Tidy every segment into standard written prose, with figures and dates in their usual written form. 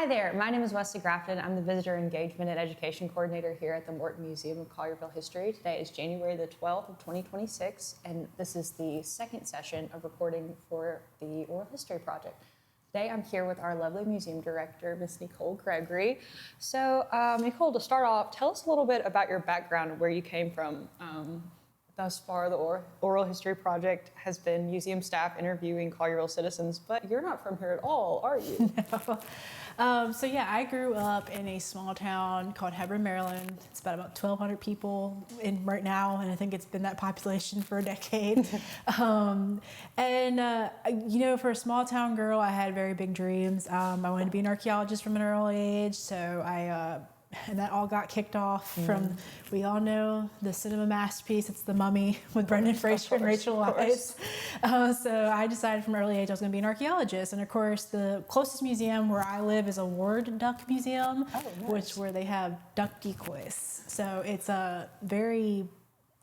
Hi there, my name is Wesley Grafton. I'm the Visitor Engagement and Education Coordinator here at the Morton Museum of Collierville History. Today is January the 12th of 2026, and this is the second session of recording for the Oral History Project. Today I'm here with our lovely museum director, Miss Neecole Gregory. So Neecole, to start off, tell us a little bit about your background and where you came from. Thus far, the Oral History Project has been museum staff interviewing Collierville citizens, but you're not from here at all, are you? No. So yeah, I grew up in a small town called Hebron, Maryland. It's about 1,200 people in right now, and I think it's been that population for a decade. You know, for a small town girl, I had very big dreams. I wanted to be an archaeologist from an early age, so and that all got kicked off from, we all know the cinema masterpiece, it's The Mummy with Brendan Fraser and Rachel Weisz. So I decided from an early age I was going to be an archaeologist. And of course, the closest museum where I live is a ward duck museum, where they have duck decoys. So it's a very,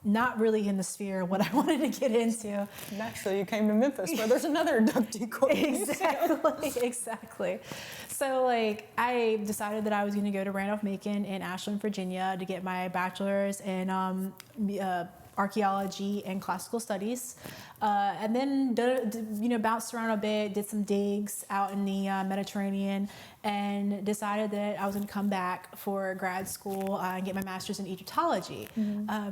not really in the sphere of what I wanted to get into. Naturally, you came to Memphis, where there's another duck decoy. Exactly. So, I decided that I was going to go to Randolph-Macon in Ashland, Virginia, to get my bachelor's in archaeology and classical studies, and then bounced around a bit, did some digs out in the Mediterranean, and decided that I was going to come back for grad school and get my master's in Egyptology.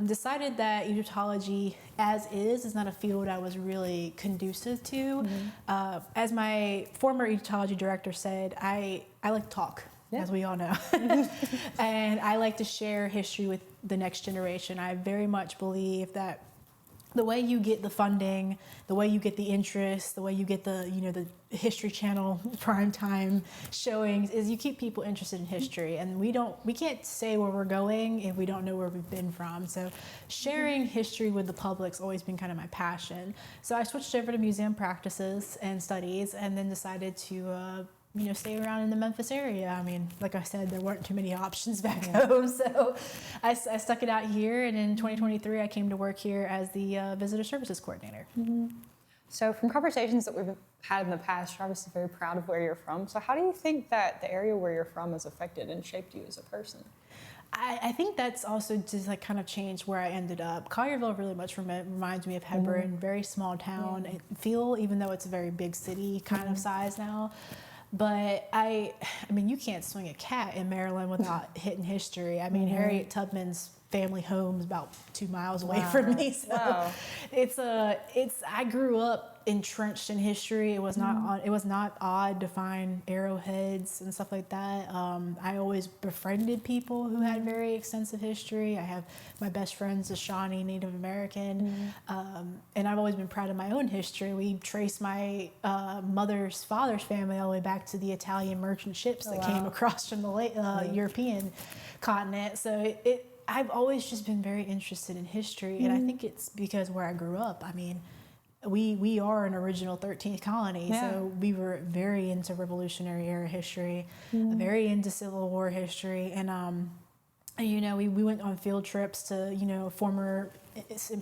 Decided that Egyptology, as is not a field I was really conducive to. As my former Egyptology director said, I like to talk. Yeah. As we all know. And I like to share history with the next generation. I very much believe that the way you get the funding, the way you get the interest, the way you get the History Channel primetime showings is you keep people interested in history. And we can't say where we're going if we don't know where we've been from. So sharing history with the public's always been kind of my passion. So I switched over to museum practices and studies, and then decided to stay around in the Memphis area. I mean, like I said, there weren't too many options back home, so I stuck it out here, and in 2023 I came to work here as the Visitor Services Coordinator. So from conversations that we've had in the past, you're obviously very proud of where you're from. So how do you think that the area where you're from has affected and shaped you as a person? I think that's also just kind of changed where I ended up. Collierville really much reminds me of Hebron, very small town. Even though it's a very big city kind of size now. But I mean, you can't swing a cat in Maryland without hitting history. I mean, Harriet Tubman's family home is about 2 miles away from me. So I grew up entrenched in history. It was not odd to find arrowheads and stuff like that. I always befriended people who had very extensive history. I have my best friend's a Shawnee Native American, and I've always been proud of my own history. We traced my mother's father's family all the way back to the Italian merchant ships that came across from the European continent. So I've always just been very interested in history, and I think it's because where I grew up. I mean, we are an original 13th colony, so we were very into Revolutionary era history, very into Civil War history, and we went on field trips to former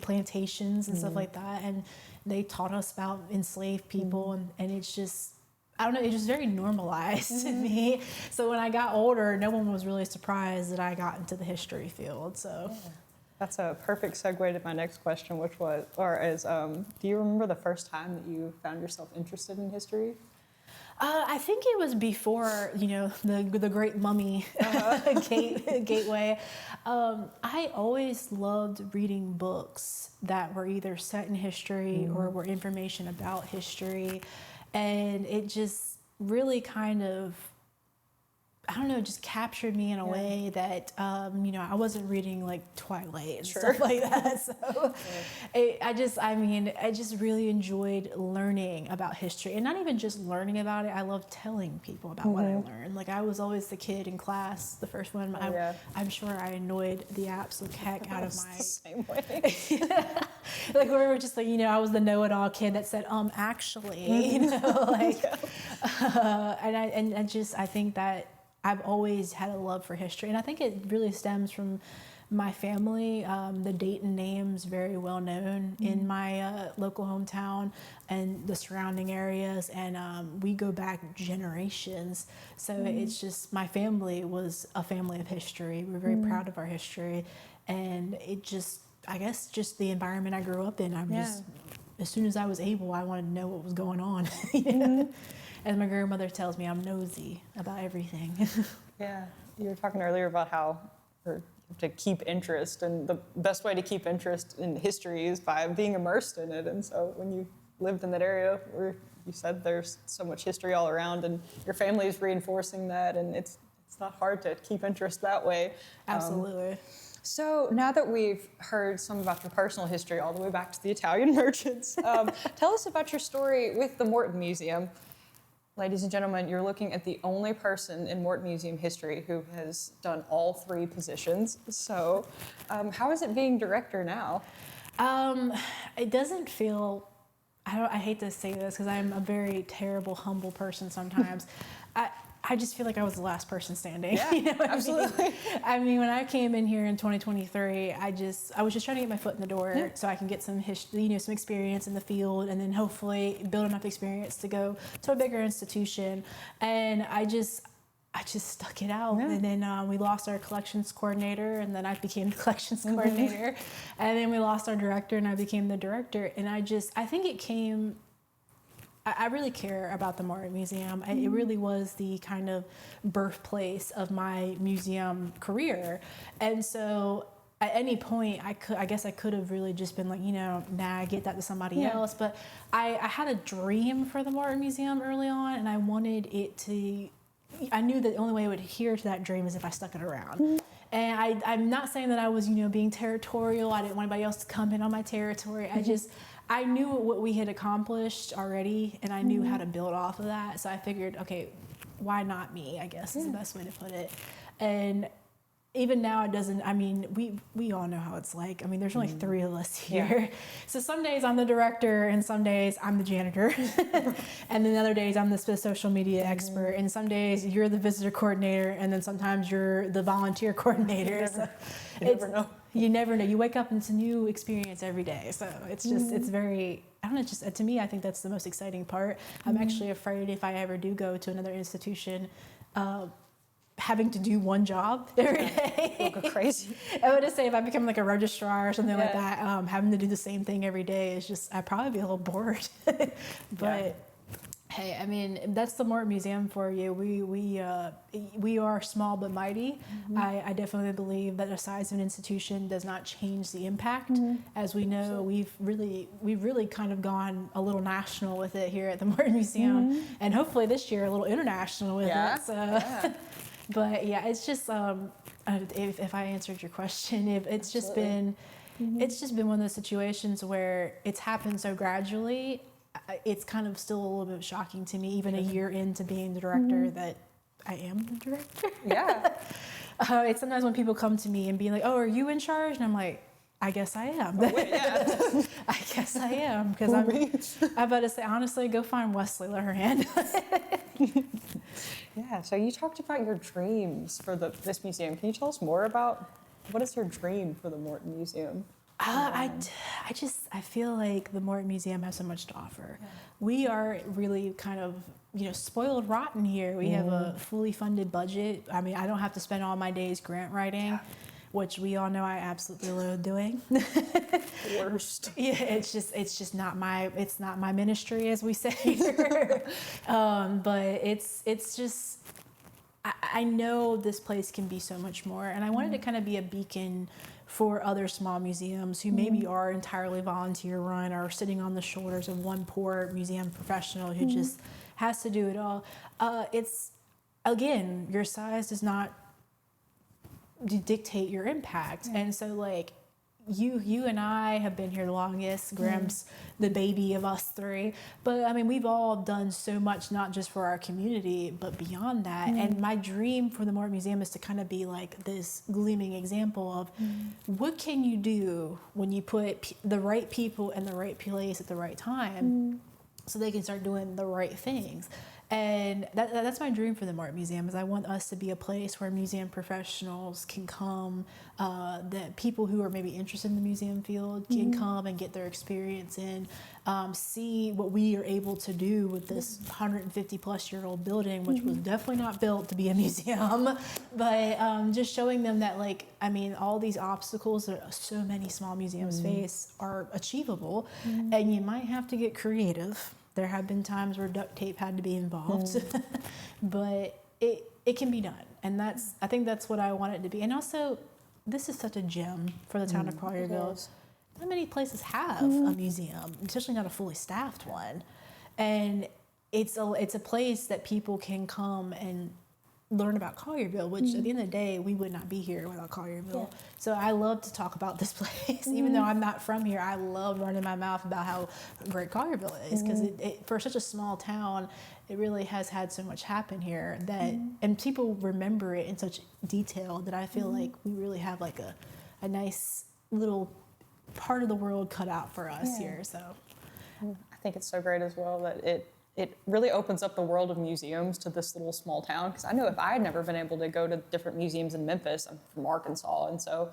plantations and stuff like that, and they taught us about enslaved people, and it's just, I don't know, it's just very normalized to me. So when I got older, no one was really surprised that I got into the history field. So that's a perfect segue to my next question, which do you remember the first time that you found yourself interested in history? I think it was before, the Great Mummy gateway. I always loved reading books that were either set in history or were information about history. And it just really kind of, I don't know, just captured me in a way that, I wasn't reading like Twilight and stuff like that. So I just really enjoyed learning about history, and not even just learning about it. I love telling people about what I learned. Like, I was always the kid in class, the first one. I'm sure I annoyed the absolute heck out of my. The same way. Like, we were just like, I was the know-it-all kid that said, actually, I think that I've always had a love for history, and I think it really stems from my family. The Dayton name's very well known in my local hometown and the surrounding areas, and we go back generations. So it's just, my family was a family of history. We're very proud of our history, and it just, I guess, just the environment I grew up in. Just, as soon as I was able, I wanted to know what was going on. As my grandmother tells me, I'm nosy about everything. Yeah, you were talking earlier about how to keep interest, and the best way to keep interest in history is by being immersed in it. And so when you lived in that area where you said there's so much history all around, and your family is reinforcing that, and it's not hard to keep interest that way. Absolutely. So now that we've heard some about your personal history all the way back to the Italian merchants, tell us about your story with the Morton Museum. Ladies and gentlemen, you're looking at the only person in Morton Museum history who has done all three positions. So how is it being director now? It doesn't feel, I hate to say this because I'm a very terrible, humble person sometimes. I just feel like I was the last person standing. Yeah, you know what absolutely. I mean, when I came in here in 2023, I was just trying to get my foot in the door so I can get some history, some experience in the field, and then hopefully build enough experience to go to a bigger institution. And I just stuck it out. And then we lost our collections coordinator, and then I became the collections coordinator. And then we lost our director, and I became the director. And I think it came, I really care about the Morton Museum. It really was the kind of birthplace of my museum career. And so at any point, I guess I could have really just been like, I get that to somebody else. But I had a dream for the Morton Museum early on, and I wanted it to, I knew that the only way I would adhere to that dream is if I stuck it around. And I'm not saying that I was, being territorial. I didn't want anybody else to come in on my territory. I knew what we had accomplished already, and I knew how to build off of that. So I figured, okay, why not me, I guess is the best way to put it. And even now it doesn't, we all know how it's like. There's only three of us here. Yeah. So some days I'm the director, and some days I'm the janitor. And then other days I'm the social media expert. And some days you're the visitor coordinator, and then sometimes you're the volunteer coordinator. You never know. You never know. You wake up and it's a new experience every day. So it's just, it's very, I don't know, just to me, I think that's the most exciting part. I'm actually afraid if I ever do go to another institution, having to do one job every day. You'll go crazy. I would just say if I become like a registrar or something like that, having to do the same thing every day is just, I'd probably be a little bored. But hey, that's the Morton Museum for you. We are small but mighty. I definitely believe that the size of an institution does not change the impact. As we know, we've really kind of gone a little national with it here at the Morton Museum, and hopefully this year a little international with it. So. But yeah, it's just if I answered your question, it's just been one of those situations where it's happened so gradually. It's kind of still a little bit shocking to me, even a year into being the director, that I am the director. Yeah. It's sometimes when people come to me and be like, "Oh, are you in charge?" And I'm like, I guess I am. Oh, wait, yeah. I guess I am, because I'm about to say, honestly, go find Wesley, let her handle it. Yeah, so you talked about your dreams for this museum. Can you tell us more about what is your dream for the Morton Museum? I feel like the Morton Museum has so much to offer. Yeah. We are really kind of, spoiled rotten here. We have a fully funded budget. I don't have to spend all my days grant writing, which we all know I absolutely loathe doing. Worst. Yeah, it's just not my ministry, as we say here. But it's just, I know this place can be so much more, and I wanted to kind of be a beacon for other small museums who maybe are entirely volunteer run or sitting on the shoulders of one poor museum professional who just has to do it all. It's, again, your size does not dictate your impact. And so like you and I have been here the longest. Graham's the baby of us three, but we've all done so much, not just for our community but beyond that. And my dream for the Morton Museum is to kind of be like this gleaming example of what can you do when you put the right people in the right place at the right time, so they can start doing the right things. And that's my dream for the Art Museum, is I want us to be a place where museum professionals can come, that people who are maybe interested in the museum field can come and get their experience in, see what we are able to do with this 150 plus year old building, which was definitely not built to be a museum, but just showing them that, like, I mean, all these obstacles that so many small museums face are achievable, and you might have to get creative. There have been times where duct tape had to be involved, but it can be done. And I think that's what I want it to be. And also, this is such a gem for the town of Collierville. Not many places have a museum, especially not a fully staffed one. And it's a place that people can come and learn about Collierville, which at the end of the day, we would not be here without Collierville. Yeah. So I love to talk about this place. Even though I'm not from here, I love running my mouth about how great Collierville is, because for such a small town, it really has had so much happen here that, and people remember it in such detail that I feel like we really have like a nice little part of the world cut out for us here. So I think it's so great as well that it really opens up the world of museums to this little small town. Because I know if I had never been able to go to different museums in Memphis, I'm from Arkansas, and so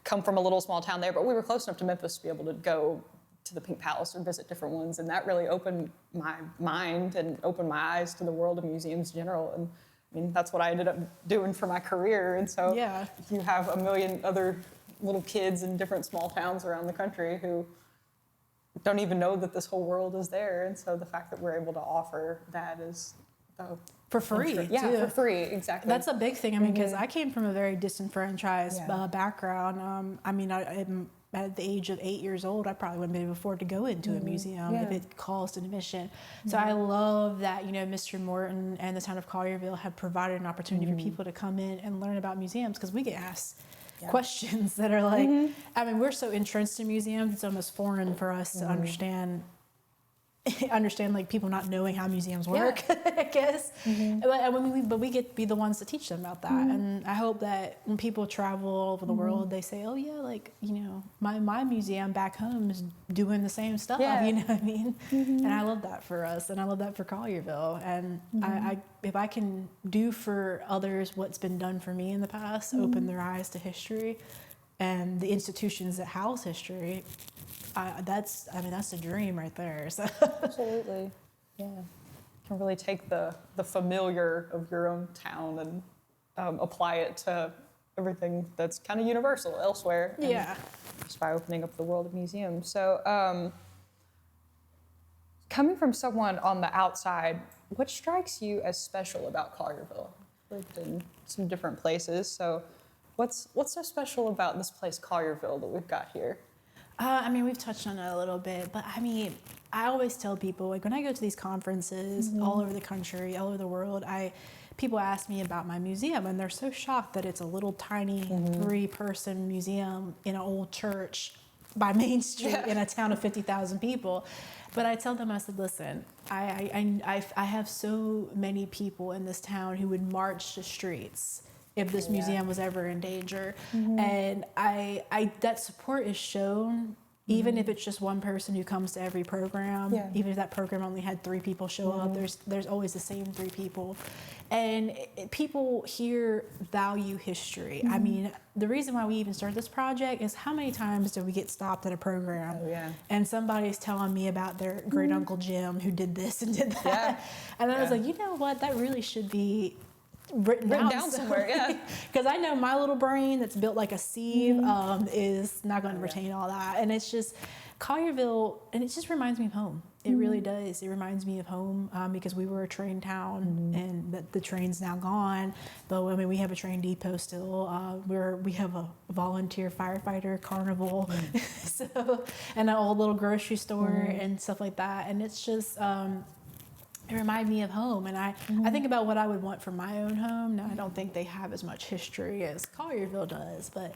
come from a little small town there, but we were close enough to Memphis to be able to go to the Pink Palace or visit different ones, and that really opened my mind and opened my eyes to the world of museums in general. And I mean, that's what I ended up doing for my career. And so you have a million other little kids in different small towns around the country who don't even know that this whole world is there. And so the fact that we're able to offer that is for free. For free, exactly. That's a big thing. I mean, because I came from a very disenfranchised background. I mean, I'm at the age of 8 years old, I probably wouldn't be able to afford to go into a museum if it cost admission. So I love that, Mr. Morton and the town of Collierville have provided an opportunity for people to come in and learn about museums, because we get asked questions that are like, I mean, we're so entrenched in museums, it's almost foreign for us to understand like people not knowing how museums work, I guess. But we get to be the ones to teach them about that. And I hope that when people travel all over the world, they say, oh yeah, like, my museum back home is doing the same stuff, you know what I mean? And I love that for us, and I love that for Collierville. And I if I can do for others what's been done for me in the past, open their eyes to history and the institutions that house history, that's a dream right there. So. Absolutely, yeah. You can really take the familiar of your own town and apply it to everything that's kind of universal elsewhere. Just by opening up the world of museums. So, coming from someone on the outside, what strikes you as special about Collierville? Lived in some different places, so what's so special about this place, Collierville, that we've got here? I mean, we've touched on it a little bit, but I mean, I always tell people, like, when I go to these conferences all over the country, all over the world, people ask me about my museum, and they're so shocked that it's a little tiny 3-person museum in an old church by Main Street in a town of 50,000 people. But I tell them, I said, listen, I have so many people in this town who would march the streets if this museum was ever in danger. And that support is shown, even if it's just one person who comes to every program, even if that program only had 3 people show up, there's always the same 3 people. And people here value history. I mean, the reason why we even started this project is how many times do we get stopped at a program and somebody's telling me about their great uncle Jim who did this and did that. And I was like, you know what, that really should be written down somewhere, because I know my little brain that's built like a sieve is not going to retain all that. And it's just Collierville, and it just reminds me of home. It really does. It reminds me of home, because we were a train town, and the train's now gone. But I mean, we have a train depot still. We have a volunteer firefighter carnival, and an old little grocery store and stuff like that. And it's just. It reminded me of home, and I think about what I would want for my own home. Now, I don't think they have as much history as Collierville does, but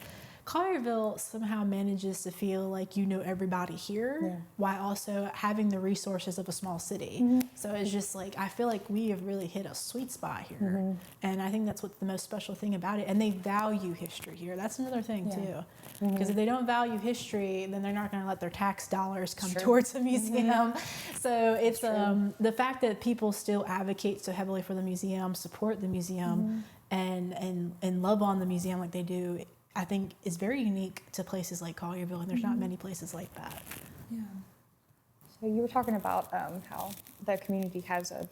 Collierville somehow manages to feel like you know everybody here while also having the resources of a small city. So it's just like, I feel like we have really hit a sweet spot here. And I think that's what's the most special thing about it. And they value history here. That's another thing too. Because if they don't value history, then they're not going to let their tax dollars come towards a museum. So it's the fact that people still advocate so heavily for the museum, support the museum, and love on the museum like they do, I think is very unique to places like Collierville, and there's not many places like that. Yeah. So you were talking about how the community has a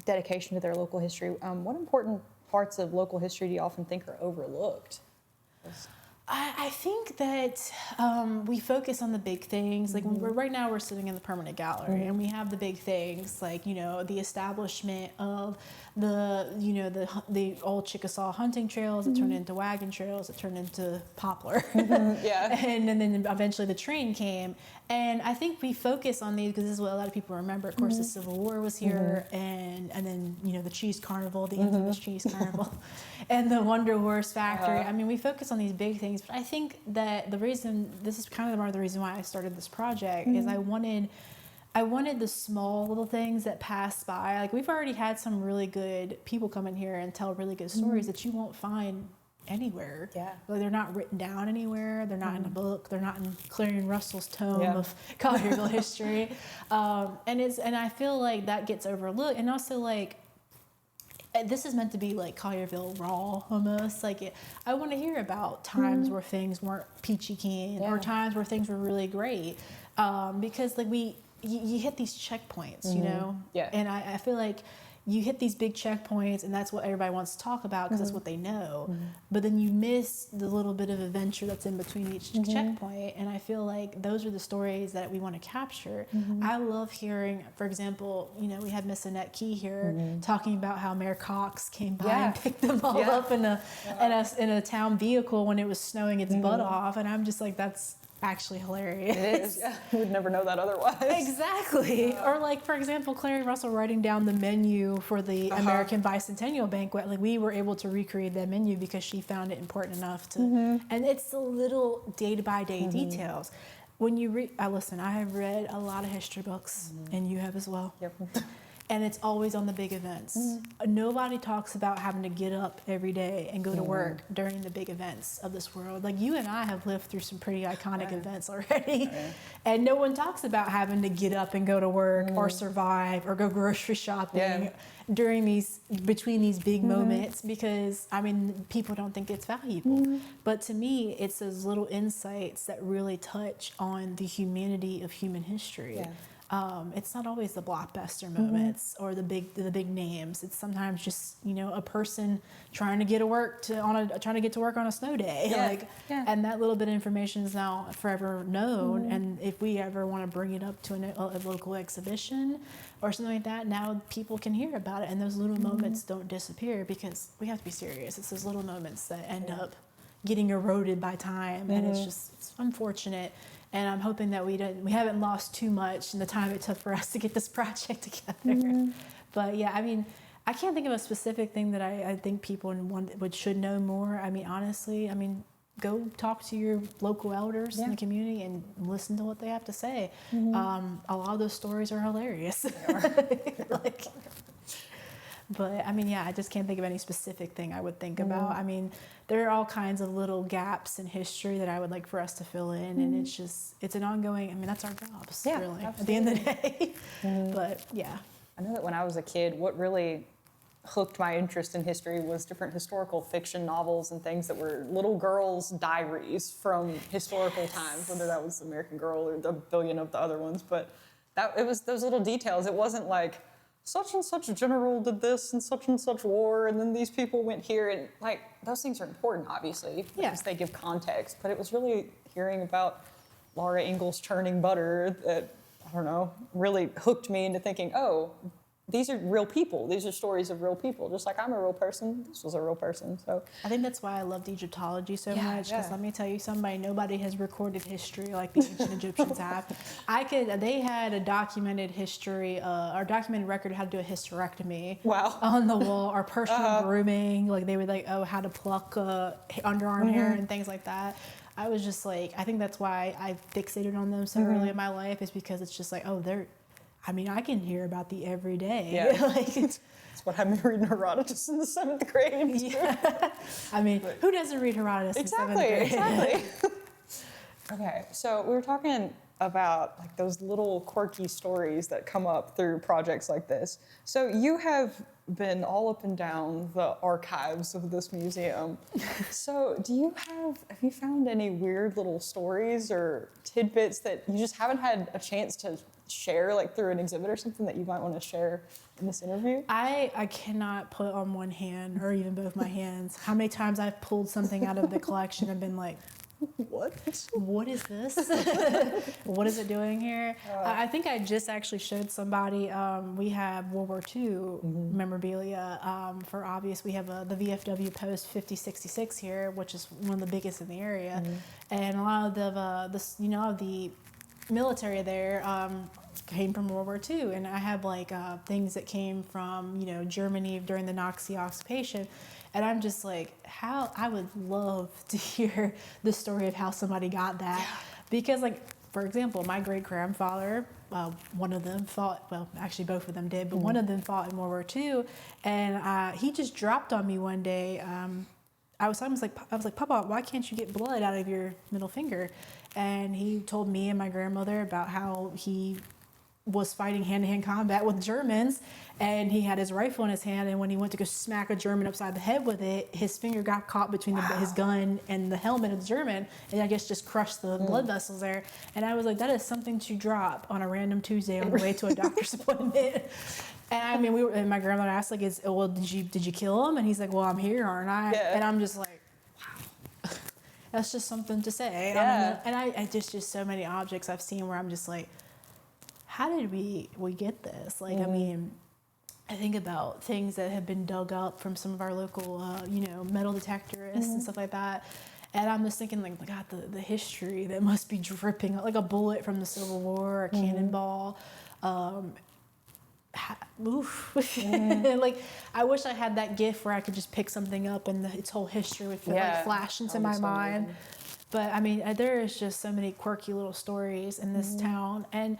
dedication to their local history. What important parts of local history do you often think are overlooked? I think that we focus on the big things. Like right now we're sitting in the permanent gallery and we have the big things, like, you know, the establishment of the old Chickasaw hunting trails that turned into wagon trails that turned into poplar. And then eventually the train came. And I think we focus on these because this is what a lot of people remember. Of course, the Civil War was here, and then, you know, the cheese carnival, the infamous cheese carnival, and the Wonder Horse factory. I mean, we focus on these big things, but I think that this is kind of part of the reason why I started this project, is I wanted the small little things that pass by. Like, we've already had some really good people come in here and tell really good stories that you won't find anywhere. Like, they're not written down anywhere. They're not in a book. They're not in Clarion Russell's tome of Collierville history. And I feel like that gets overlooked. And also, like, this is meant to be like Collierville raw almost. Like, I want to hear about times where things weren't peachy keen or times where things were really great. Because like you hit these checkpoints, you know? And I feel like you hit these big checkpoints, and that's what everybody wants to talk about because that's what they know. But then you miss the little bit of adventure that's in between each checkpoint, and I feel like those are the stories that we want to capture. I love hearing, for example, you know, we had Miss Annette Key here talking about how Mayor Cox came by and picked them all up in a town vehicle when it was snowing its butt off, and I'm just like, that's actually hilarious. It is, You would never know that otherwise. Exactly. Or like, for example, Clarion Russell writing down the menu for the American Bicentennial Banquet. Like, we were able to recreate that menu because she found it important enough to, and it's the little day-by-day details. When you listen, I have read a lot of history books, and you have as well. And it's always on the big events. Nobody talks about having to get up every day and go to work during the big events of this world. Like, you and I have lived through some pretty iconic events already. And no one talks about having to get up and go to work or survive or go grocery shopping between these big moments, because, I mean, people don't think it's valuable. But to me, it's those little insights that really touch on the humanity of human history. It's not always the blockbuster moments or the big names. It's sometimes just, you know, a person trying to get to work on a snow day. And that little bit of information is now forever known. And if we ever want to bring it up to a local exhibition or something like that, now people can hear about it. And those little moments don't disappear, because we have to be serious. It's those little moments that end up getting eroded by time, and it's unfortunate. And I'm hoping that we haven't lost too much in the time it took for us to get this project together. But yeah, I mean, I can't think of a specific thing that I think people should know more. I mean, honestly, go talk to your local elders in the community and listen to what they have to say. A lot of those stories are hilarious. But I mean, I just can't think of any specific thing I would think about. I mean, there are all kinds of little gaps in history that I would like for us to fill in, and it's an ongoing, that's our jobs, really, at the end of the day. But I know that when I was a kid, what really hooked my interest in history was different historical fiction novels and things that were little girls' diaries from historical times, whether that was American Girl or a billion of the other ones. But it was those little details. It wasn't like, such and such general did this and such war, and then these people went here, and like, those things are important, obviously, because they give context. But it was really hearing about Laura Ingalls churning butter that, I don't know, really hooked me into thinking, oh, these are real people. These are stories of real people. Just like I'm a real person, this was a real person. So I think that's why I loved Egyptology so much, because let me tell you something, nobody has recorded history like the ancient Egyptians have. They had a documented history, or documented record of how to do a hysterectomy on the wall, or personal grooming. Like, they would how to pluck underarm hair and things like that. I was just like, I think that's why I fixated on them so early in my life, is because it's just like, oh, I can hear about the everyday. Yeah. Like, That's what happened reading Herodotus in the 7th grade. yeah. I mean, who doesn't read Herodotus in 7th grade? Exactly. Okay, so we were talking about like those little quirky stories that come up through projects like this. So you have been all up and down the archives of this museum. So have you found any weird little stories or tidbits that you just haven't had a chance to share, like through an exhibit or something that you might want to share in this interview? I cannot put on one hand, or even both my hands, how many times I've pulled something out of the collection and been like, what is this? What is it doing here? I think I just actually showed somebody, we have World War II memorabilia. For obvious, we have the VFW Post 5066 here, which is one of the biggest in the area. And a lot of the military there came from World War II. And I have like things that came from, Germany during the Nazi occupation. And I'm just like, I would love to hear the story of how somebody got that. Yeah. Because, like, for example, my great-grandfather, one of them fought, well, actually both of them did, but one of them fought in World War II. And he just dropped on me one day. I was like, Papa, why can't you get blood out of your middle finger? And he told me and my grandmother about how he was fighting hand-to-hand combat with Germans, and he had his rifle in his hand, and when he went to go smack a German upside the head with it, his finger got caught between his gun and the helmet of the German, and I guess just crushed the blood vessels there. And I was like, that is something to drop on a random Tuesday on the way to a doctor's appointment. And I mean, and my grandmother asked, like, did you kill him? And he's like, well, I'm here, aren't I? Yeah. And I'm just like, wow. That's just something to say. Yeah. And I just so many objects I've seen where I'm just like, how did we get this? Like, I mean, I think about things that have been dug up from some of our local, metal detectorists and stuff like that. And I'm just thinking, like, God, the history that must be dripping, like a bullet from the Civil War, a cannonball. Like, I wish I had that gift where I could just pick something up and its whole history would flash into my mind. Amazing. But I mean, there is just so many quirky little stories in this town. And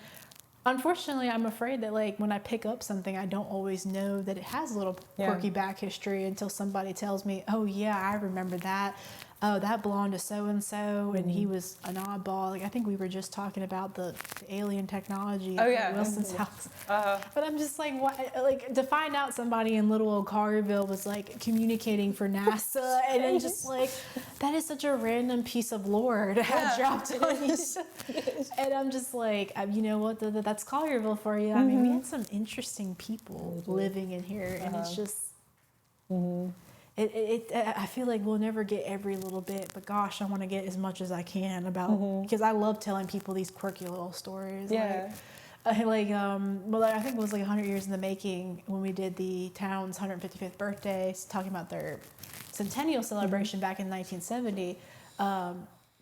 unfortunately, I'm afraid that, like, when I pick up something, I don't always know that it has a little quirky back history until somebody tells me, oh, yeah, I remember that. Oh, that belonged to so-and-so, and he was an oddball. Like, I think we were just talking about the alien technology at Wilson's house. But I'm just like, what? Like, to find out somebody in little old Collierville was, like, communicating for NASA, and then just, like, that is such a random piece of lore to have dropped on you. And I'm just like, you know what? That's Collierville for you. I mean, we had some interesting people living in here, and it's just... I feel like we'll never get every little bit, but gosh, I want to get as much as I can about, because I love telling people these quirky little stories. Yeah. I think it was like 100 years in the making when we did the town's 155th birthday, talking about their centennial celebration back in 1970.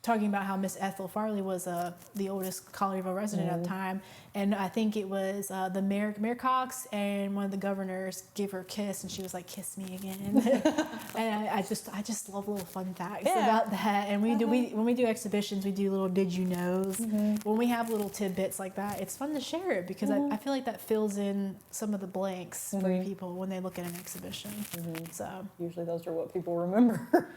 Talking about how Miss Ethel Farley was the oldest Collierville resident at the time, and I think it was the Mayor Cox and one of the governors gave her a kiss, and she was like, "Kiss me again." And I just love little fun facts about that. And when we do exhibitions, we do little did you knows. When we have little tidbits like that, it's fun to share it because I feel like that fills in some of the blanks for people when they look at an exhibition. So usually those are what people remember.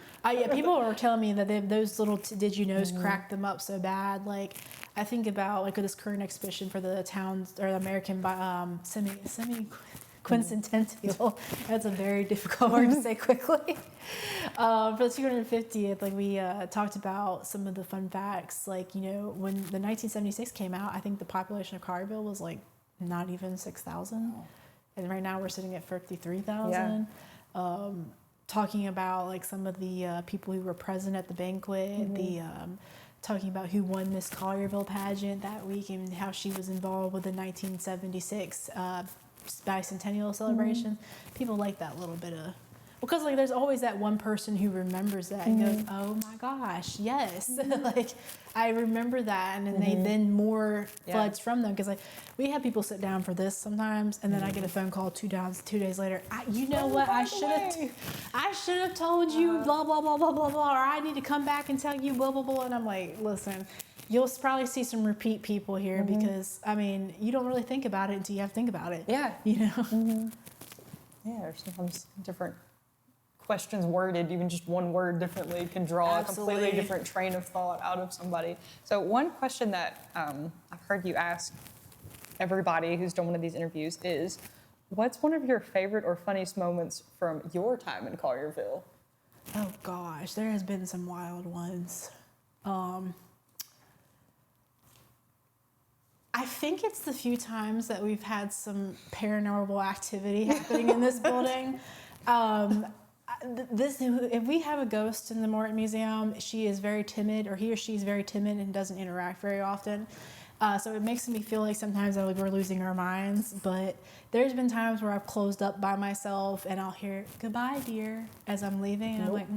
People were telling me that those little did you knows cracked them up so bad. Like, I think about like this current exhibition for the towns or the American quincentennial. That's a very difficult word to say quickly. For the 250th, like we talked about some of the fun facts. Like, when the 1976 came out, I think the population of Collierville was like not even 6,000, and right now we're sitting at 53,000. Talking about like some of the people who were present at the banquet, talking about who won Miss Collierville pageant that week and how she was involved with the 1976 bicentennial celebration. People like that little bit of because like there's always that one person who remembers that and goes, oh my gosh, yes. Like I remember that, and then more floods from them, because like we have people sit down for this sometimes, and then I get a phone call 2 days later. You know what? I should have told you blah blah blah blah blah blah, or I need to come back and tell you blah blah blah. And I'm like, listen, you'll probably see some repeat people here, because I mean, you don't really think about it until you have to think about it. Yeah. You know. Yeah, there's sometimes different questions worded, even just one word differently can draw a completely different train of thought out of somebody. So one question that I've heard you ask everybody who's done one of these interviews is, what's one of your favorite or funniest moments from your time in Collierville? Oh gosh, there has been some wild ones. I think it's the few times that we've had some paranormal activity happening in this building. If we have a ghost in the Morton Museum, she is very timid, or he or she is very timid and doesn't interact very often. So it makes me feel like sometimes that we're losing our minds. But there's been times where I've closed up by myself and I'll hear "goodbye, dear" as I'm leaving, and I'm like,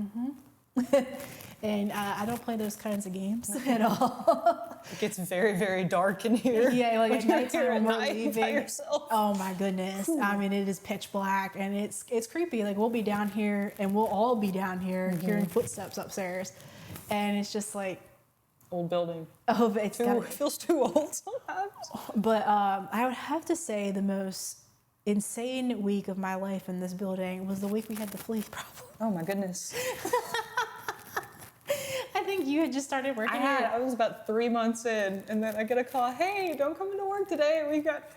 And I don't play those kinds of games at all. It gets very, very dark in here. Yeah, like at nighttime when we're by leaving. yourself. Oh my goodness. I mean, it is pitch black, and it's creepy. Like we'll be down here, and we'll all be down here hearing footsteps upstairs. And it's just like, Old building. oh, but it Feels too old sometimes. But I would have to say the most insane week of my life in this building was the week we had the flea problem. Oh my goodness. I think you had just started working here. I was about 3 months in, and then I get a call, hey, don't come into work today. We got...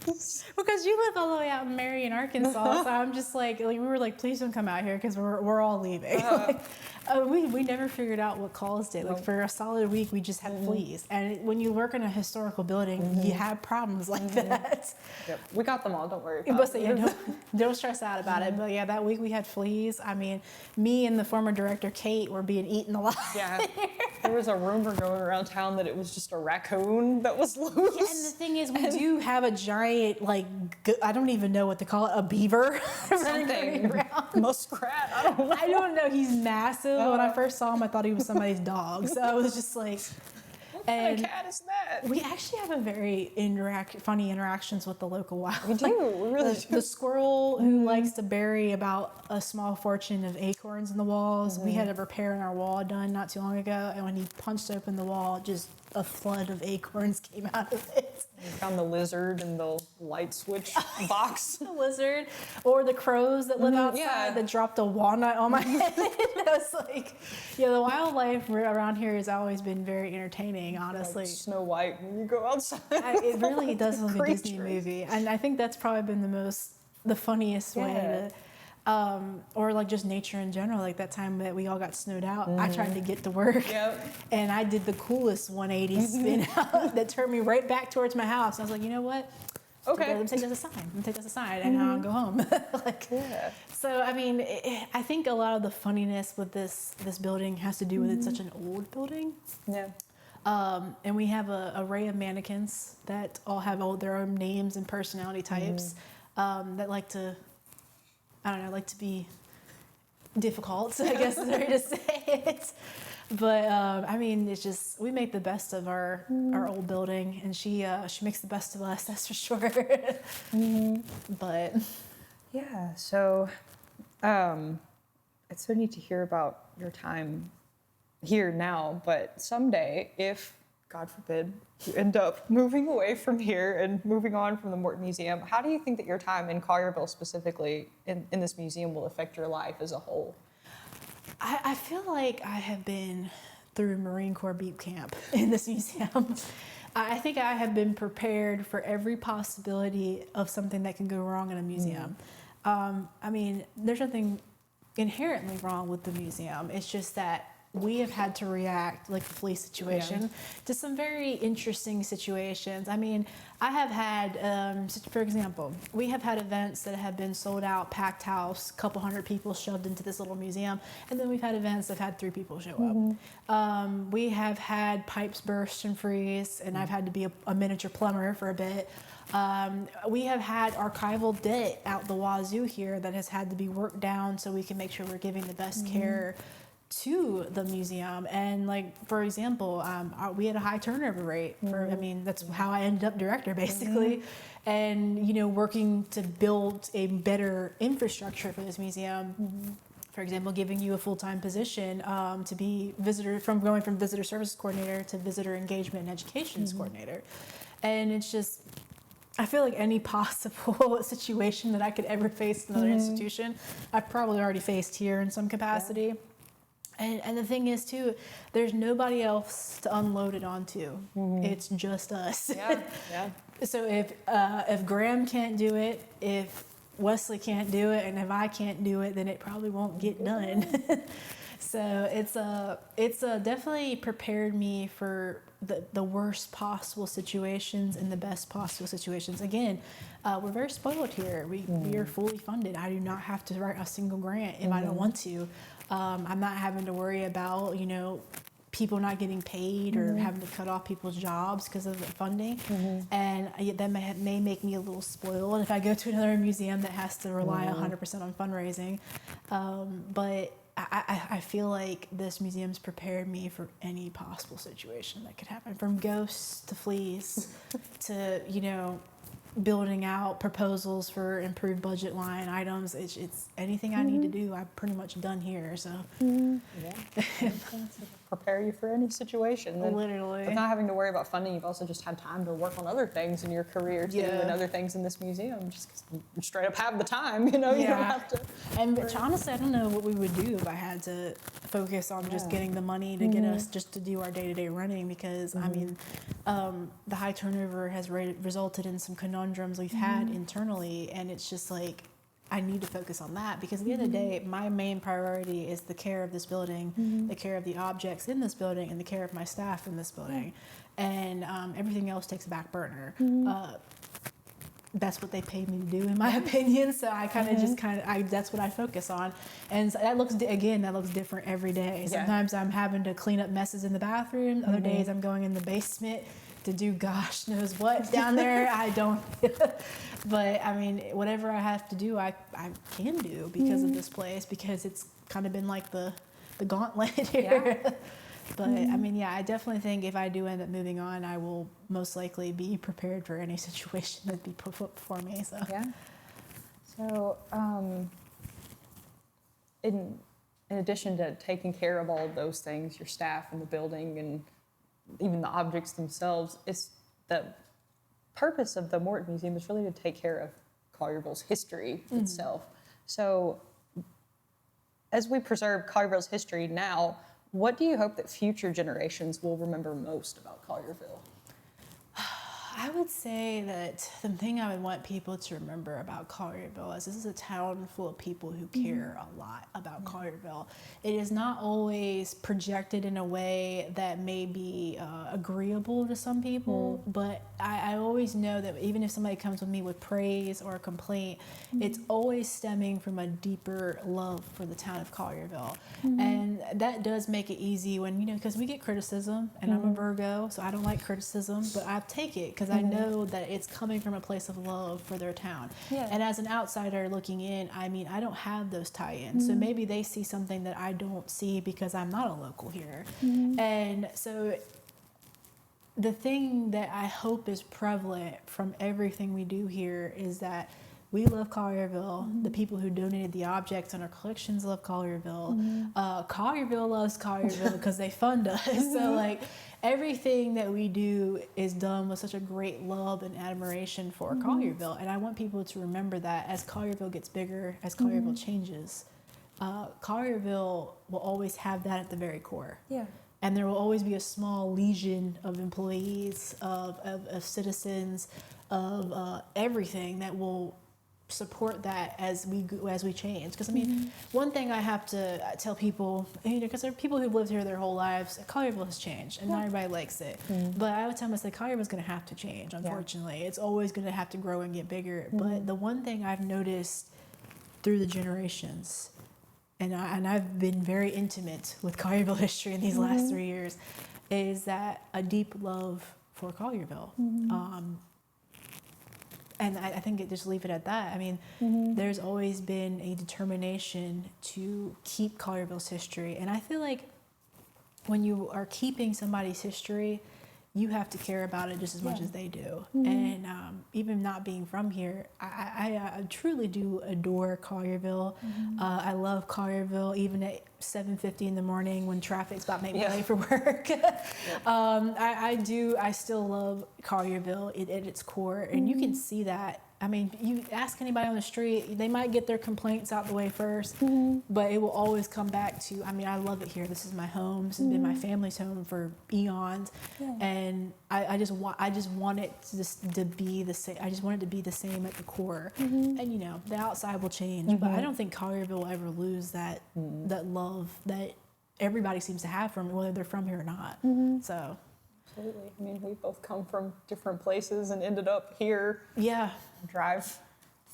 Because you live all the way out in Marion, Arkansas, so I'm just like we were like, please don't come out here, because we're all leaving. We never figured out what caused it. Like for a solid week, we just had fleas. And when you work in a historical building, you have problems like that. Yep. We got them all, don't worry about But yeah, don't stress out about it. But yeah, that week we had fleas. I mean, me and the former director, Kate, were being eaten alive. Yeah. There was a rumor going around town that it was just a raccoon that was loose. Yeah, and the thing is, we do have a giant, like, I don't even know what to call it, a beaver. Something. Muskrat, I don't know. I don't know. He's massive. When I first saw him, I thought he was somebody's dog. So I was just like... What kind of cat is that? We actually have a very funny interactions with the local wildlife. We do. We really do. The squirrel who likes to bury about a small fortune of acorns in the walls. We had a repair in our wall done not too long ago, and when he punched open the wall, just a flood of acorns came out of it. We found the lizard in the light switch box. The lizard, or the crows that live outside that dropped a walnut on my head. I was like, yeah, the wildlife around here has always been very entertaining, honestly. Like Snow White when you go outside. It really does look like a Disney movie, and I think that's probably been the funniest way to. Or like just nature in general, like that time that we all got snowed out, I tried to get to work, and I did the coolest 180 spin out that turned me right back towards my house. I was like, you know what? Okay, let me take that as a sign, and I'll go home. So I mean, I think a lot of the funniness with this building has to do with it's such an old building. Yeah. And we have an array of mannequins that all have their own names and personality types that like to be difficult, I guess is the way to say it. But I mean, it's just, we make the best of our old building, and she makes the best of us, that's for sure. But yeah, so it's so neat to hear about your time here now, but someday, if, God forbid, you end up moving away from here and moving on from the Morton Museum, how do you think that your time in Collierville specifically in this museum will affect your life as a whole? I feel like I have been through Marine Corps boot camp in this museum. I think I have been prepared for every possibility of something that can go wrong in a museum. I mean, there's nothing inherently wrong with the museum. It's just that we have had to react, like the police situation, to some very interesting situations. I mean, I have had, for example, we have had events that have been sold out, packed house, couple hundred people shoved into this little museum, and then we've had events that have had 3 people show up. We have had pipes burst and freeze, and I've had to be a miniature plumber for a bit. We have had archival debt out the wazoo here that has had to be worked down so we can make sure we're giving the best care to the museum. And like, for example, we had a high turnover rate I mean, that's how I ended up director basically. And, you know, working to build a better infrastructure for this museum. For example, giving you a full-time position to be going from visitor services coordinator to visitor engagement and educations coordinator. And it's just, I feel like any possible situation that I could ever face in another institution, I've probably already faced here in some capacity. And the thing is too, there's nobody else to unload it onto. It's just us. So if Graham can't do it, if Wesley can't do it, and if I can't do it, then it probably won't get done. So it's definitely prepared me for the worst possible situations and the best possible situations. Again, we're very spoiled here. We are fully funded. I do not have to write a single grant if I don't want to. I'm not having to worry about, you know, people not getting paid or having to cut off people's jobs because of the funding. And that may make me a little spoiled if I go to another museum that has to rely 100% on fundraising. But I feel like this museum's prepared me for any possible situation that could happen, from ghosts to fleas to, you know, building out proposals for improved budget line items. It's anything I need to do, I've pretty much done here. So prepare you for any situation. And literally, with not having to worry about funding, you've also just had time to work on other things in your career too, and other things in this museum. Just 'cause you straight up have the time, you know. You don't have to. And honestly, I don't know what we would do if I had to focus on just getting the money to get us just to do our day-to-day running. Because I mean, the high turnover has resulted in some conundrums we've had internally, and it's just like, I need to focus on that, because at the end of the day, my main priority is the care of this building, the care of the objects in this building, and the care of my staff in this building. And everything else takes a back burner. That's what they paid me to do, in my opinion. So I kind of that's what I focus on. And so that looks different every day. Sometimes I'm having to clean up messes in the bathroom. Other days I'm going in the basement to do gosh knows what down there. I don't. But I mean, whatever I have to do, I can do because of this place, because it's kind of been like the gauntlet here. But I mean, yeah, I definitely think if I do end up moving on, I will most likely be prepared for any situation that'd be put before me. So So in addition to taking care of all of those things, your staff and the building and even the objects themselves, it's the purpose of the Morton Museum is really to take care of Collierville's history itself. So as we preserve Collierville's history now, what do you hope that future generations will remember most about Collierville? I would say that the thing I would want people to remember about Collierville is this is a town full of people who care a lot about Collierville. It is not always projected in a way that may be agreeable to some people, but I always know that even if somebody comes with me with praise or a complaint, it's always stemming from a deeper love for the town of Collierville. And that does make it easy when, you know, because we get criticism, and I'm a Virgo, so I don't like criticism, but I take it because I know that it's coming from a place of love for their town. And as an outsider looking in, I mean, I don't have those tie-ins. So maybe they see something that I don't see because I'm not a local here. And so the thing that I hope is prevalent from everything we do here is that we love Collierville. The people who donated the objects in our collections love Collierville. Collierville loves Collierville because they fund us. So like everything that we do is done with such a great love and admiration for Collierville. And I want people to remember that as Collierville gets bigger, as Collierville changes, Collierville will always have that at the very core. And there will always be a small legion of employees, of citizens, of everything that will support that as we change. Because I mean, one thing I have to tell people, because there are people who've lived here their whole lives, Collierville has changed, and not everybody likes it. But I would tell them, Collierville's going to have to change. Unfortunately, it's always going to have to grow and get bigger. But the one thing I've noticed through the generations, and I've been very intimate with Collierville history in these last 3 years, is that a deep love for Collierville. And I think just leave it at that. I mean, there's always been a determination to keep Collierville's history. And I feel like when you are keeping somebody's history, you have to care about it just as much as they do. And even not being from here, I truly do adore Collierville. I love Collierville, even at 7:50 in the morning when traffic's about to make me late for work. I still love Collierville at its core, and you can see that. I mean, you ask anybody on the street, they might get their complaints out the way first, but it will always come back to, I mean, I love it here. This is my home. This has been my family's home for eons. And I just want it to be the same. I just want it to be the same at the core. And, the outside will change, but I don't think Collierville will ever lose that love that everybody seems to have from whether they're from here or not. So. Absolutely. I mean, we both come from different places and ended up here. Yeah. Drive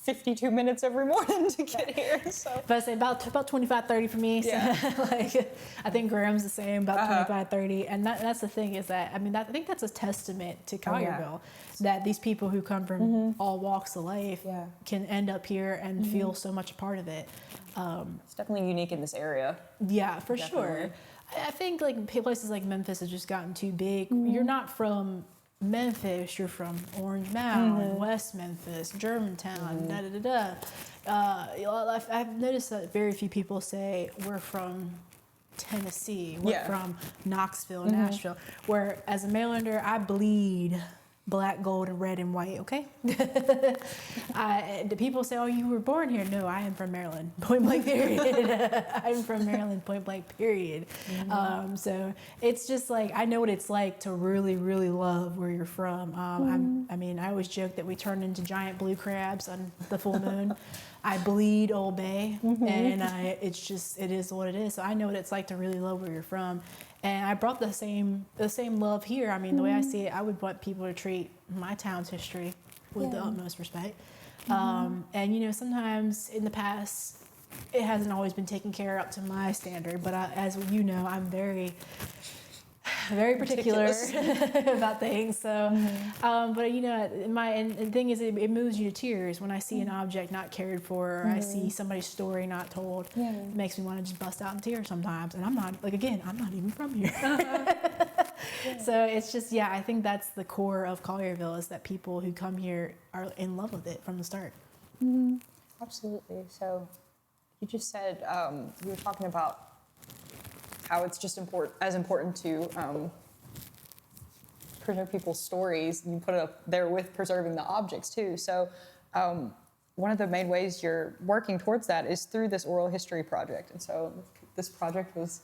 52 minutes every morning to get here. So. But I say about 25, 30 for me. So I think Graham's the same, about 25, 30. And that's the thing is that, I mean, I think that's a testament to Collierville, that these people who come from all walks of life can end up here and feel so much a part of it. It's definitely unique in this area. Yeah, for sure. I think like places like Memphis have just gotten too big. You're not from Memphis, you're from Orange Mound, West Memphis, Germantown, I've noticed that very few people say we're from Tennessee, we're from Knoxville, Nashville, where as a Mainlander, I bleed black, gold, and red and white, okay? The people say, oh, you were born here. No, I am from Maryland, point blank, period. I'm from Maryland, point blank, period. So it's just like, I know what it's like to really, really love where you're from. I mean, I always joke that we turn into giant blue crabs on the full moon. I bleed Old Bay, and it is what it is. So I know what it's like to really love where you're from. And I brought the same love here. I mean, the way I see it, I would want people to treat my town's history with the utmost respect. And, sometimes in the past, it hasn't always been taken care of up to my standard. But as you know, I'm very, very particular about things. So, but the thing is, it moves you to tears when I see an object not cared for, or I see somebody's story not told. It makes me want to just bust out in tears sometimes. And I'm not even from here. So it's just, I think that's the core of Collierville, is that people who come here are in love with it from the start. Absolutely. So you just said, you were talking about how it's just important to preserve people's stories. You put it up there with preserving the objects too. So one of the main ways you're working towards that is through this oral history project. And so this project was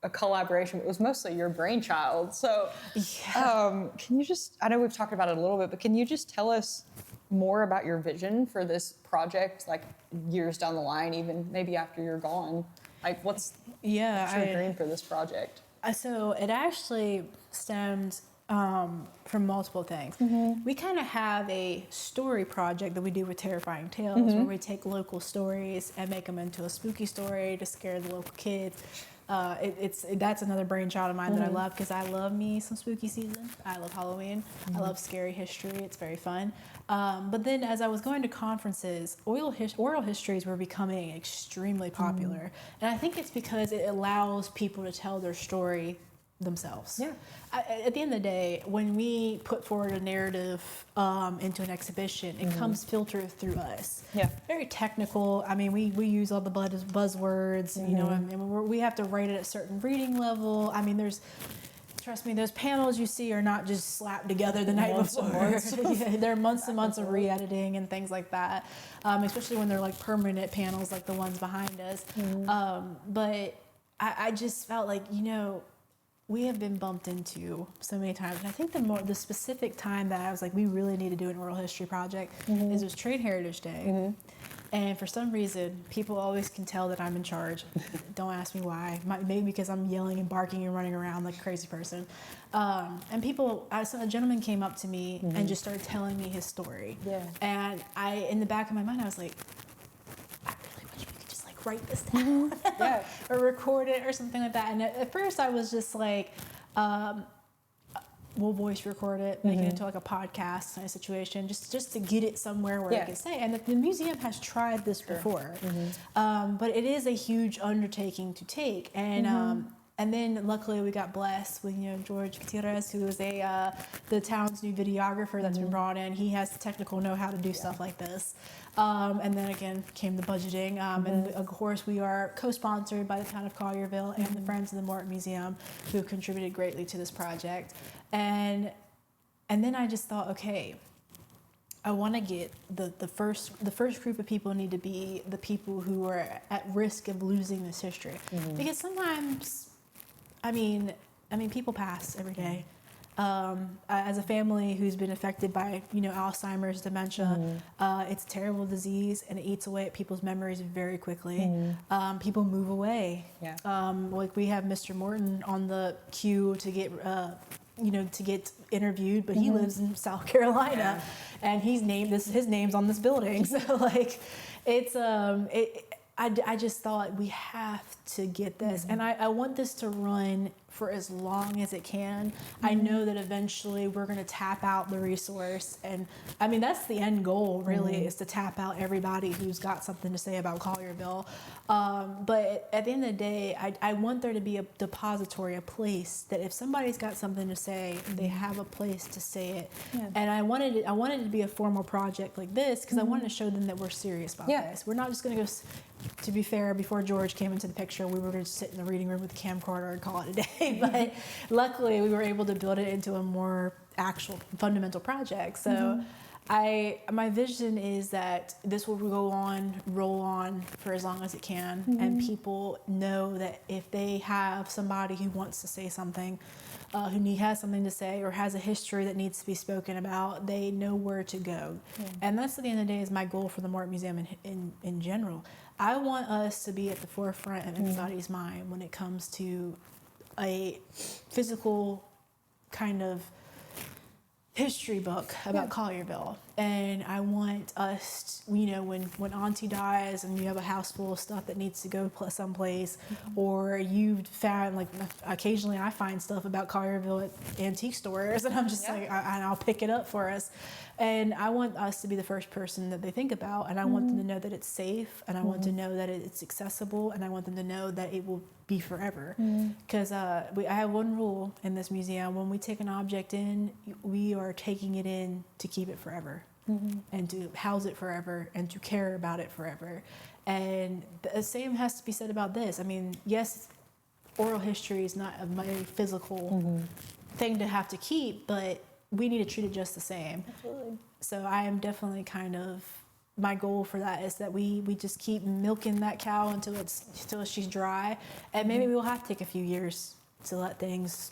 a collaboration. It was mostly your brainchild. So can you just, I know we've talked about it a little bit, but can you just tell us more about your vision for this project, like years down the line, even maybe after you're gone? Like, what's your dream for this project? So it actually stemmed from multiple things. We kind of have a story project that we do with Terrifying Tales, where we take local stories and make them into a spooky story to scare the local kids. That's another brainchild of mine that I love, because I love me some spooky season. I love Halloween. I love scary history. It's very fun. But then as I was going to conferences, oral histories were becoming extremely popular. And I think it's because it allows people to tell their story themselves. At the end of the day, when we put forward a narrative into an exhibition, it comes filtered through us. Very technical. I mean, we use all the buzzwords, and we have to write it at a certain reading level. I mean, trust me, those panels you see are not just slapped together the night before. There are months and months of re-editing and things like that, especially when they're like permanent panels like the ones behind us. But I just felt like, we have been bumped into so many times. And I think the specific time that I was like, we really need to do an oral history project is it was Trade Heritage Day. And for some reason, people always can tell that I'm in charge. Don't ask me why. Maybe because I'm yelling and barking and running around like a crazy person. And a gentleman came up to me and just started telling me his story. Yeah. And in the back of my mind, I was like, I really wish we could just like write this down or record it or something like that. And at first I was just like, we'll voice record it, make it into like a podcast kind of situation, just to get it somewhere where I can say. And the museum has tried this before, but it is a huge undertaking to take. And then luckily we got blessed with George Gutierrez, who is the town's new videographer that's been brought in. He has the technical know-how to do stuff like this. And then again came the budgeting. And of course we are co-sponsored by the town of Collierville and the Friends of the Morton Museum, who have contributed greatly to this project. And then I just thought, okay, I want to get the first group of people need to be the people who are at risk of losing this history, because sometimes, I mean, people pass every day. As a family who's been affected by Alzheimer's, dementia, it's a terrible disease and it eats away at people's memories very quickly. People move away. Like we have Mr. Morton on the queue to get to get interviewed, but he lives in South Carolina, and his name's on this building. So like, it's I just thought we have to get this, and I want this to run for as long as it can. I know that eventually we're going to tap out the resource, and I mean that's the end goal really, is to tap out everybody who's got something to say about Collierville. But at the end of the day, I want there to be a depository, a place that if somebody's got something to say, they have a place to say it. And I wanted it to be a formal project like this because I wanted to show them that we're serious about this. We're not just going to go. To be fair, before George came into the picture, we were going to sit in the reading room with the camcorder and call it a day. But luckily, we were able to build it into a more actual fundamental project. So my vision is that this will roll on for as long as it can. And people know that if they have somebody who wants to say something, who has something to say or has a history that needs to be spoken about, they know where to go. And that's at the end of the day is my goal for the Morton Museum in general. I want us to be at the forefront of everybody's mind when it comes to a physical kind of history book about Collierville. And I want us, when Auntie dies and you have a house full of stuff that needs to go someplace, or you've found, like, occasionally I find stuff about Collierville at antique stores, and I'm just like, and I'll pick it up for us. And I want us to be the first person that they think about, and I want them to know that it's safe, and I want to know that it's accessible, and I want them to know that it will be forever. Because I have one rule in this museum: when we take an object in, we are taking it in to keep it forever, and to house it forever, and to care about it forever. And the same has to be said about this. I mean, yes, oral history is not a physical thing to have to keep, but we need to treat it just the same. Absolutely. So I am definitely my goal for that is that we just keep milking that cow until she's dry, and maybe we'll have to take a few years to let things,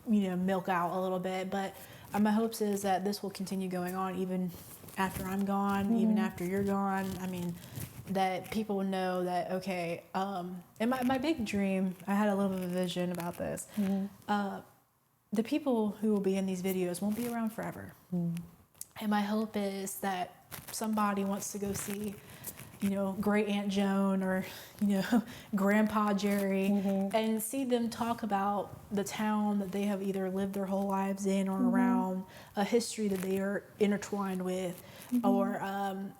milk out a little bit. But my hopes is that this will continue going on even after I'm gone, even after you're gone. I mean, that people know that, okay, and my big dream, I had a little bit of a vision about this. The people who will be in these videos won't be around forever. And my hope is that somebody wants to go see, Great Aunt Joan or, Grandpa Jerry, and see them talk about the town that they have either lived their whole lives in or around, a history that they are intertwined with, or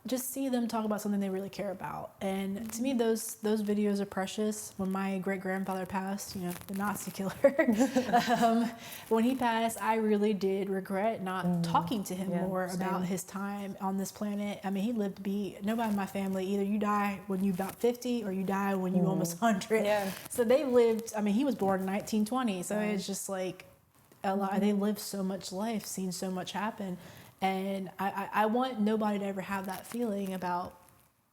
just see them talk about something they really care about. And to me, those videos are precious. When my great-grandfather passed, the Nazi killer, when he passed, I really did regret not talking to him more about his time on this planet. I mean, he lived to be, nobody in my family, either you die when you're about 50 or you die when you're almost 100. So they lived, he was born in 1920, so it's just like a lot. They lived so much life, seen so much happen. And I want nobody to ever have that feeling about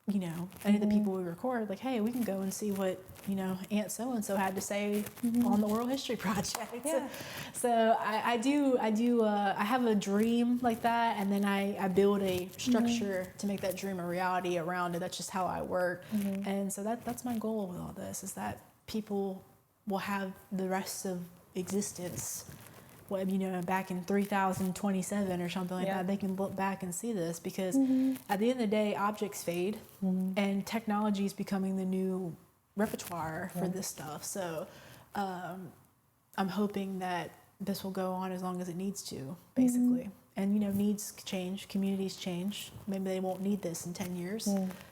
you know, any of the people we record, like, hey, we can go and see what, you know, Aunt so-and-so had to say on the Oral History Project. Yeah. So I have a dream like that, and then I build a structure to make that dream a reality around it. That's just how I work. And so that's my goal with all this, is that people will have the rest of existence, what, you know, back in 3027 or something like that, they can look back and see this, because at the end of the day, objects fade, and technology is becoming the new repertoire for this stuff. So I'm hoping that this will go on as long as it needs to, basically. And, you know, needs change, communities change. Maybe they won't need this in 10 years.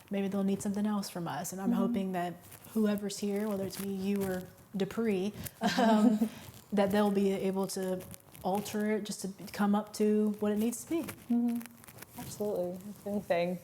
Maybe they'll need something else from us. And I'm hoping that whoever's here, whether it's me, you, or Dupree, that they'll be able to alter it just to come up to what it needs to be. Absolutely. If anything,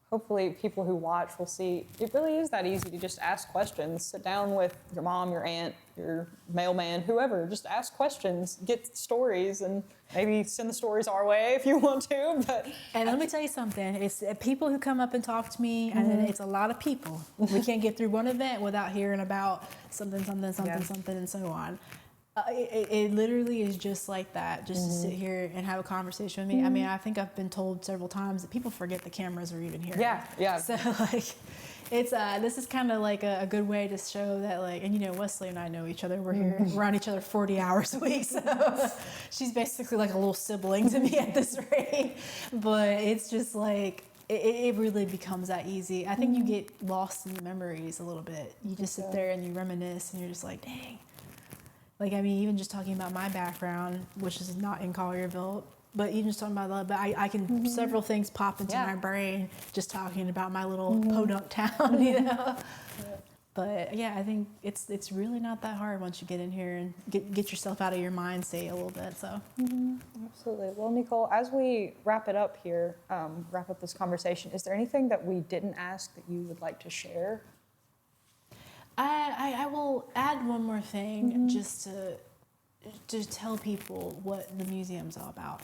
hopefully people who watch will see it really is that easy to just ask questions. Sit down with your mom, your aunt, your mailman, whoever. Just ask questions, get stories, and maybe send the stories our way if you want to. And let me tell you something. It's people who come up and talk to me, and it's a lot of people. We can't get through one event without hearing about something, and so on. It literally is just like that, just to sit here and have a conversation with me. I mean, I think I've been told several times that people forget the cameras are even here. Yeah. So, like, it's this is kind of like a good way to show that, like, and you know, Wesley and I know each other. We're around each other 40 hours a week, so she's basically like a little sibling to me at this rate. But it's just like, it really becomes that easy. I think you get lost in the memories a little bit. You just sit there and you reminisce, and you're just like, dang. Like, I mean, even just talking about my background, which is not in Collierville, but even just talking about that, but I can, several things pop into my brain just talking about my little podunk town, you know? But yeah, I think it's really not that hard once you get in here and get yourself out of your mind state a little bit, so. Absolutely. Well, Neecole, as we wrap it up here, wrap up this conversation, is there anything that we didn't ask that you would like to share? I will add one more thing just to tell people what the museum's all about.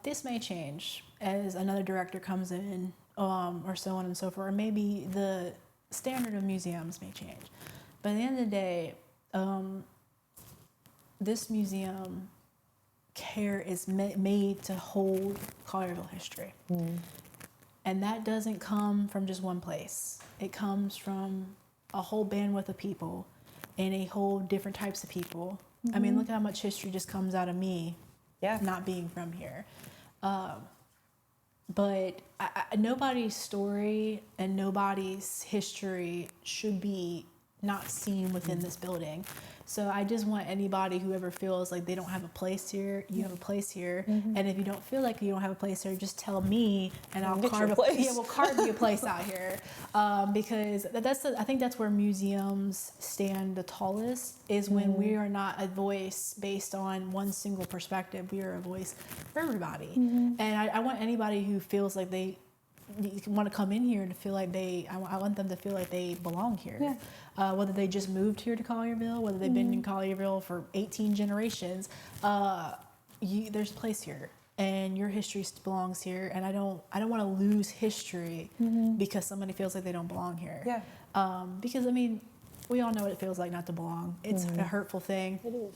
This may change as another director comes in, or so on and so forth, or maybe the standard of museums may change. But at the end of the day, this museum care is made to hold Collierville history. And that doesn't come from just one place. It comes from a whole bandwidth of people and a whole different types of people. I mean, look how much history just comes out of me, not being from here. But nobody's story and nobody's history should be not seen within this building. So I just want anybody who ever feels like they don't have a place here, you have a place here. And if you don't feel like you don't have a place here, just tell me, and I'll carve we'll carve you a place out here. Because I think that's where museums stand the tallest, is when we are not a voice based on one single perspective. We are a voice for everybody. And I want anybody who feels like they want to come in here to feel like I want them to feel like they belong here. Whether they just moved here to Collierville, whether they've been in Collierville for 18 generations, there's a place here, and your history belongs here. And I don't want to lose history because somebody feels like they don't belong here. Because I mean, we all know what it feels like not to belong. It's a hurtful thing. It is.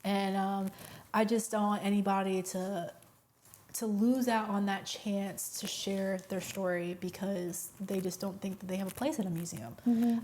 And I just don't want anybody to lose out on that chance to share their story because they just don't think that they have a place in a museum.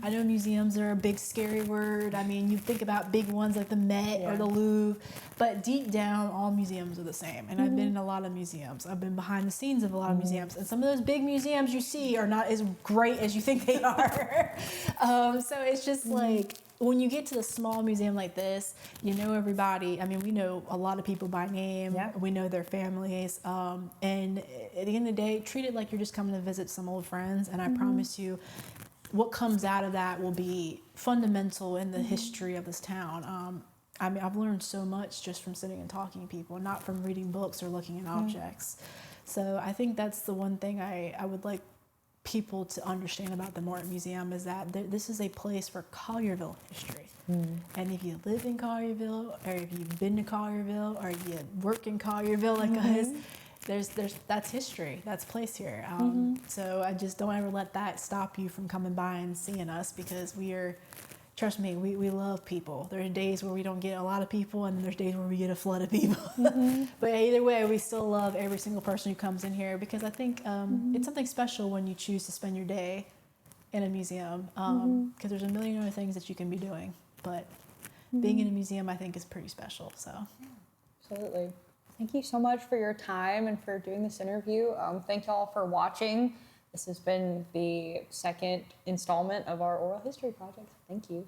I know museums are a big scary word. I mean, you think about big ones like the Met or the Louvre, but deep down, all museums are the same. And I've been in a lot of museums. I've been behind the scenes of a lot of museums, and some of those big museums you see are not as great as you think they are. So it's just like, when you get to a small museum like this, you know everybody. I mean, we know a lot of people by name. We know their families. And at the end of the day, treat it like you're just coming to visit some old friends. And I promise you, what comes out of that will be fundamental in the history of this town. I mean, I've learned so much just from sitting and talking to people, not from reading books or looking at objects. So I think that's the one thing I would like people to understand about the Morton Museum, is that this is a place for Collierville history. And if you live in Collierville, or if you've been to Collierville, or you work in Collierville like us, that's history, that's place here. So I just don't ever let that stop you from coming by and seeing us, because trust me, we love people. There are days where we don't get a lot of people, and there's days where we get a flood of people. But either way, we still love every single person who comes in here, because I think it's something special when you choose to spend your day in a museum, because there's a million other things that you can be doing. But being in a museum, I think, is pretty special. So, Absolutely. Thank you so much for your time and for doing this interview. Thank you all for watching. This has been the second installment of our oral history project. Thank you.